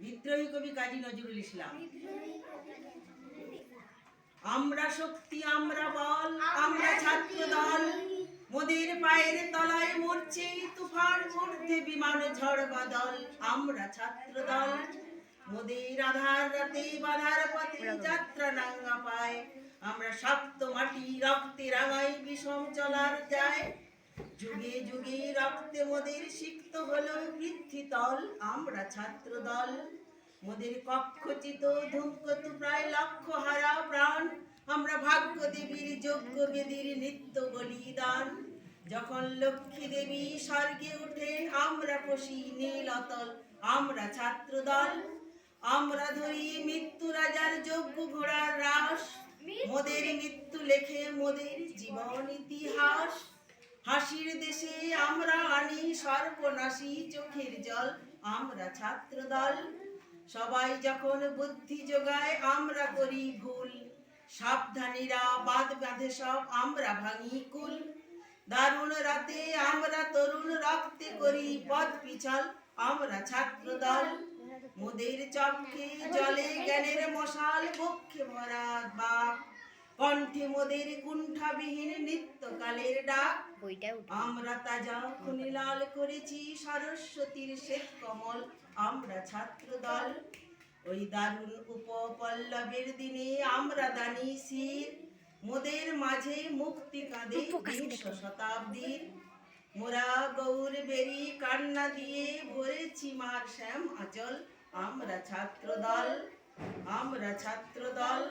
বিদ্রোহী কবি কাজী নজরুল ইসলাম। আমরা শক্তি, আমরা বল, আমরা ছাত্র দল, মোদের পায়ের তলায় মরছে তুফান, ঊর্ধ্বে বিমান ঝড় বাদল। আমরা ছাত্র দল, মোদের আধার রাতে বাধার পথে যাত্রা নাঙ্গা পায়। আমরা শক্ত মাটি রক্তে রাঙাই বিষম চলার যায়। যুগে যুগে রক্তে মোদের সিক্ত হলো পৃথ্বীতল। আমরা ছাত্র দল, মোদের কক্ষচিত ধূমকেতু প্রায় লক্ষ হারা প্রাণ। আমরা ভাগ্য দেবীর যজ্ঞ বেদীর নিত্য বলিদান। যখন লক্ষ্মী দেবী স্বর্গে উঠেন আমরা পশি নীল অতল। আমরা ছাত্র দল, আমরা ধরি মৃত্যু রাজার যজ্ঞ ঘোড়ার রাস। মোদের মৃত্যু লেখে মোদের জীবন ইতিহাস। হাসির দেশে আমরা আনি সর্বনাশী চোখের জল। আমরা ছাত্র দল, সবাই যখন বুদ্ধি যোগায় আমরা করি ভুল। সাবধানীরা বাদ বাঁধে সব আমরা ভাঙি কুল। দারুণ রাতে আমরা তরুণ রক্তে করি পথ পিছল। আমরা ছাত্র দল, মোদের চক্ষে জলে জ্ঞানের মশাল, বক্ষে ভরা বাক, কণ্ঠে মোদের কুণ্ঠাবিহীন নিত্যকালের ডাক। আমরা তাজা খুনি লাল করেছি সরস্বতীর শ্বেত কমল। আমরা ছাত্র দল, ওই দারুণ উপপল্লবের দিনে আমরা দানি শির। মোদের মাঝে মুক্তি কাঁদে বিংশ শতাব্দীর। মোরা গৌর বেরি কান্না দিয়ে ভরেছি মার শ্যাম আঁচল। আমরা ছাত্র দল, আমরা ছাত্র দল।